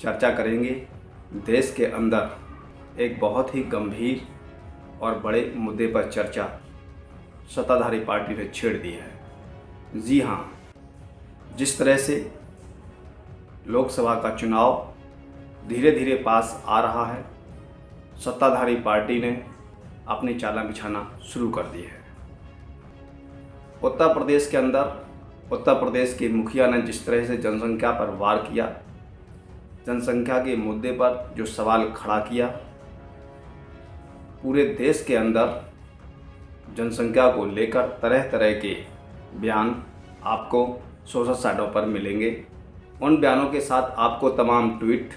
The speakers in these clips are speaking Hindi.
चर्चा करेंगे देश के अंदर एक बहुत ही गंभीर और बड़े मुद्दे पर चर्चा सत्ताधारी पार्टी ने छेड़ दी है। जी हाँ, जिस तरह से लोकसभा का चुनाव धीरे धीरे पास आ रहा है, सत्ताधारी पार्टी ने अपनी चालें बिछाना शुरू कर दी है। उत्तर प्रदेश के अंदर उत्तर प्रदेश के मुखिया ने जिस तरह से जनसंख्या पर वार किया, जनसंख्या के मुद्दे पर जो सवाल खड़ा किया, पूरे देश के अंदर जनसंख्या को लेकर तरह तरह के बयान आपको सोशल साइटों पर मिलेंगे। उन बयानों के साथ आपको तमाम ट्वीट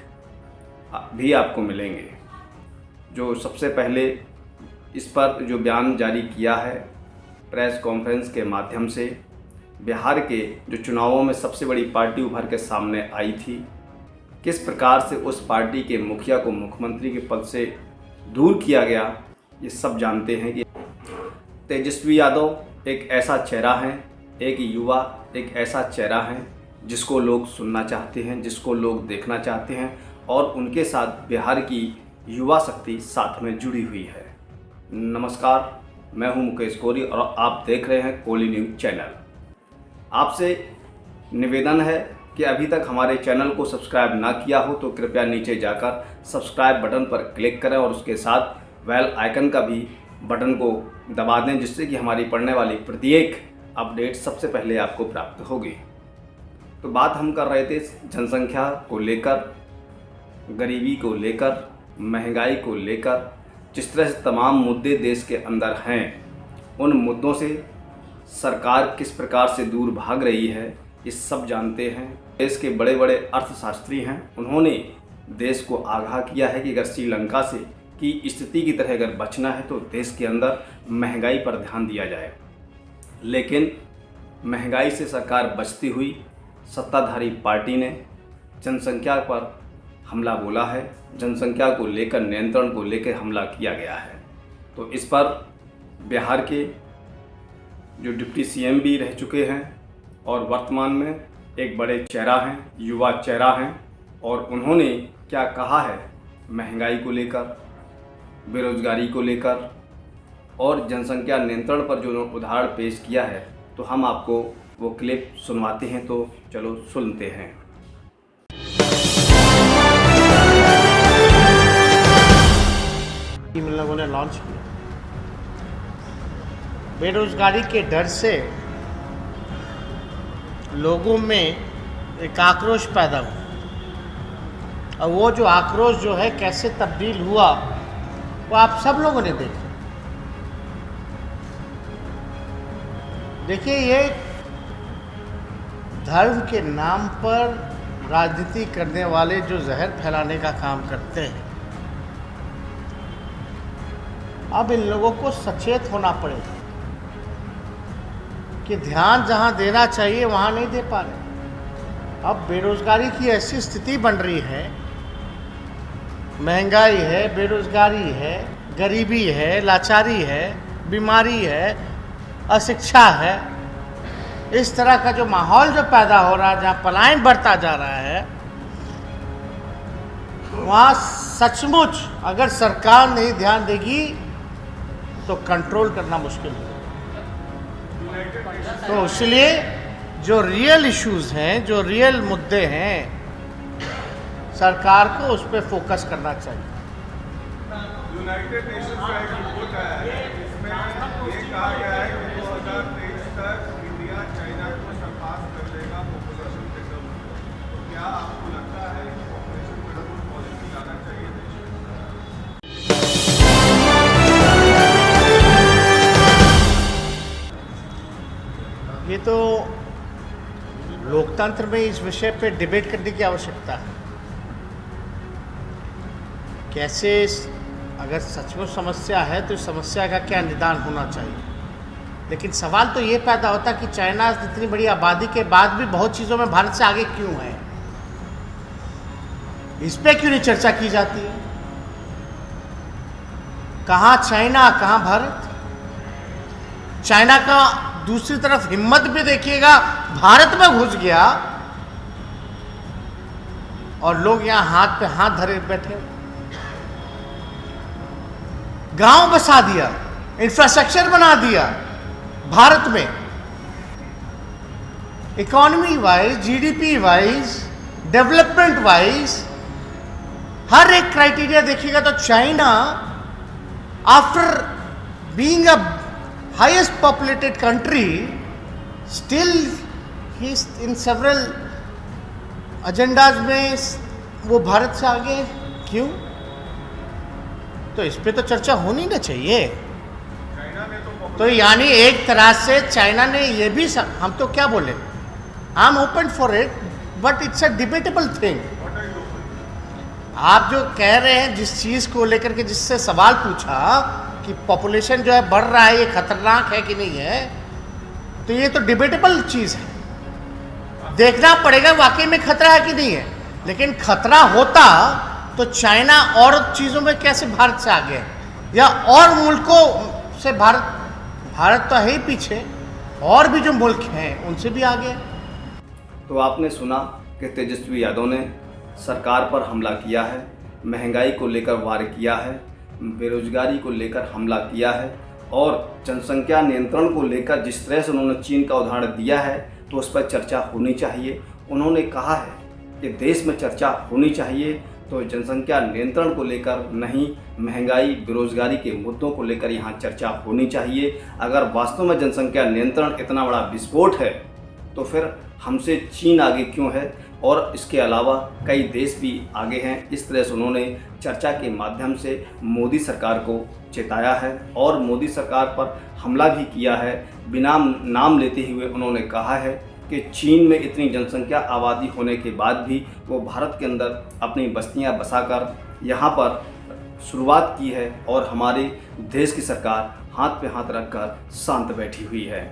भी आपको मिलेंगे। जो सबसे पहले इस पर जो बयान जारी किया है प्रेस कॉन्फ्रेंस के माध्यम से, बिहार के जो चुनावों में सबसे बड़ी पार्टी उभर के सामने आई थी, किस प्रकार से उस पार्टी के मुखिया को मुख्यमंत्री के पद से दूर किया गया, ये सब जानते हैं कि तेजस्वी यादव एक ऐसा चेहरा है, एक युवा एक ऐसा चेहरा है जिसको लोग सुनना चाहते हैं, जिसको लोग देखना चाहते हैं और उनके साथ बिहार की युवा शक्ति साथ में जुड़ी हुई है। नमस्कार, मैं हूं मुकेश कोरी और आप देख रहे हैं कोली न्यूज़ चैनल। आपसे निवेदन है कि अभी तक हमारे चैनल को सब्सक्राइब ना किया हो तो कृपया नीचे जाकर सब्सक्राइब बटन पर क्लिक करें और उसके साथ बेल आइकन का भी बटन को दबा दें, जिससे कि हमारी पड़ने वाली प्रत्येक अपडेट सबसे पहले आपको प्राप्त होगी। तो बात हम कर रहे थे जनसंख्या को लेकर, गरीबी को लेकर, महंगाई को लेकर, जिस तरह से तमाम मुद्दे देश के अंदर हैं, उन मुद्दों से सरकार किस प्रकार से दूर भाग रही है, ये सब जानते हैं। देश के बड़े बड़े अर्थशास्त्री हैं, उन्होंने देश को आगाह किया है कि अगर श्रीलंका से की स्थिति की तरह अगर बचना है तो देश के अंदर महंगाई पर ध्यान दिया जाए। लेकिन महंगाई से सरकार बचती हुई सत्ताधारी पार्टी ने जनसंख्या पर हमला बोला है, जनसंख्या को लेकर, नियंत्रण को लेकर हमला किया गया है। तो इस पर बिहार के जो डिप्टी सीएम भी रह चुके हैं और वर्तमान में एक बड़े चेहरा हैं, युवा चेहरा हैं, और उन्होंने क्या कहा है महंगाई को लेकर, बेरोजगारी को लेकर और जनसंख्या नियंत्रण पर जो उदाहरण पेश किया है, तो हम आपको वो क्लिप सुनवाते हैं। तो चलो सुनते हैं। इन लोगों ने लॉन्च किया। बेरोजगारी के डर से लोगों में एक आक्रोश पैदा हुआ और वो जो आक्रोश जो है कैसे तब्दील हुआ वो आप सब लोगों ने देखा। देखिए, ये धर्म के नाम पर राजनीति करने वाले जो जहर फैलाने का काम करते हैं, अब इन लोगों को सचेत होना पड़ेगा कि ध्यान जहां देना चाहिए वहां नहीं दे पा रहे। अब बेरोजगारी की ऐसी स्थिति बन रही है, महंगाई है, बेरोजगारी है, गरीबी है, लाचारी है, बीमारी है, अशिक्षा है, इस तरह का जो माहौल जो पैदा हो रहा है, जहाँ पलायन बढ़ता जा रहा है, वहाँ सचमुच अगर सरकार नहीं ध्यान देगी तो कंट्रोल करना मुश्किल है। तो इसलिए जो रियल इश्यूज हैं, जो रियल मुद्दे हैं, सरकार को उस पर फोकस करना चाहिए। यूनाइटेड नेशंस का एक रिपोर्ट आया है, इसमें ये कहा गया है कि 2023 तक इंडिया चाइना को सरपास कर देगा पॉपुलेशन के टर्म में। तो क्या आपको लगता है कि पॉपुलेशन कंट्रोल पॉलिसी लाना चाहिए देश में? ये तो लोकतंत्र में इस विषय पे डिबेट करने की आवश्यकता है। कैसे अगर सचमुच समस्या है तो इस समस्या का क्या निदान होना चाहिए। लेकिन सवाल तो ये पैदा होता कि चाइना इतनी बड़ी आबादी के बाद भी बहुत चीज़ों में भारत से आगे क्यों है, इस पे क्यों नहीं चर्चा की जाती है। कहाँ चाइना, कहाँ भारत। चाइना का दूसरी तरफ हिम्मत भी देखिएगा, भारत में घुस गया और लोग यहाँ हाथ पे हाथ धरे बैठे। गांव बसा दिया, इंफ्रास्ट्रक्चर बना दिया भारत में, economy wise, GDP wise, development wise, हर एक क्राइटेरिया देखिएगा तो China after being a highest populated country still ही इन सेवरल एजेंडाज में वो भारत से आगे है। क्यों? तो इस पे तो चर्चा होनी ना चाहिए। चाइना ने तो यानी एक तरह से चाइना ने ये भी हम तो क्या बोले, I am open for it, but it's a debatable thing. आप जो कह रहे हैं जिस चीज़ को लेकर के, जिससे सवाल पूछा कि पॉपुलेशन जो है बढ़ रहा है, ये खतरनाक है कि नहीं है, तो ये तो डिबेटेबल चीज़ है, देखना पड़ेगा वाकई में खतरा है कि नहीं है। लेकिन खतरा होता तो चाइना और चीज़ों में कैसे भारत से आगे है, या और मुल्कों से भारत तो है ही पीछे, और भी जो मुल्क हैं उनसे भी आगे है। तो आपने सुना कि तेजस्वी यादव ने सरकार पर हमला किया है, महंगाई को लेकर वार किया है, बेरोजगारी को लेकर हमला किया है, और जनसंख्या नियंत्रण को लेकर जिस तरह से उन्होंने चीन का उदाहरण दिया है तो उस पर चर्चा होनी चाहिए। उन्होंने कहा है कि देश में चर्चा होनी चाहिए तो जनसंख्या नियंत्रण को लेकर नहीं, महंगाई बेरोजगारी के मुद्दों को लेकर यहाँ चर्चा होनी चाहिए। अगर वास्तव में जनसंख्या नियंत्रण इतना बड़ा विस्फोट है तो फिर हमसे चीन आगे क्यों है, और इसके अलावा कई देश भी आगे हैं। इस तरह से उन्होंने चर्चा के माध्यम से मोदी सरकार को चेताया है और मोदी सरकार पर हमला भी किया है। बिना नाम लेते हुए उन्होंने कहा है कि चीन में इतनी जनसंख्या आबादी होने के बाद भी वो भारत के अंदर अपनी बस्तियां बसाकर यहाँ पर शुरुआत की है और हमारे देश की सरकार हाथ पे हाथ रखकर शांत बैठी हुई है।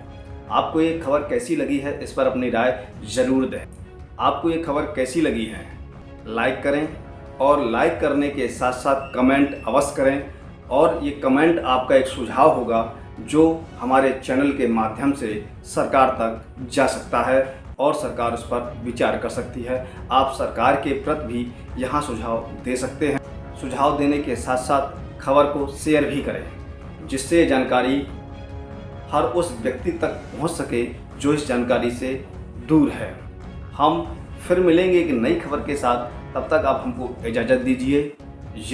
आपको ये खबर कैसी लगी है, इस पर अपनी राय ज़रूर दें। आपको ये खबर कैसी लगी है, लाइक करें, और लाइक करने के साथ साथ कमेंट अवश्य करें। और ये कमेंट आपका एक सुझाव होगा जो हमारे चैनल के माध्यम से सरकार तक जा सकता है और सरकार उस पर विचार कर सकती है। आप सरकार के प्रति भी यहाँ सुझाव दे सकते हैं। सुझाव देने के साथ साथ खबर को शेयर भी करें, जिससे जानकारी हर उस व्यक्ति तक पहुँच सके जो इस जानकारी से दूर है। हम फिर मिलेंगे एक नई खबर के साथ, तब तक आप हमको इजाज़त दीजिए। जय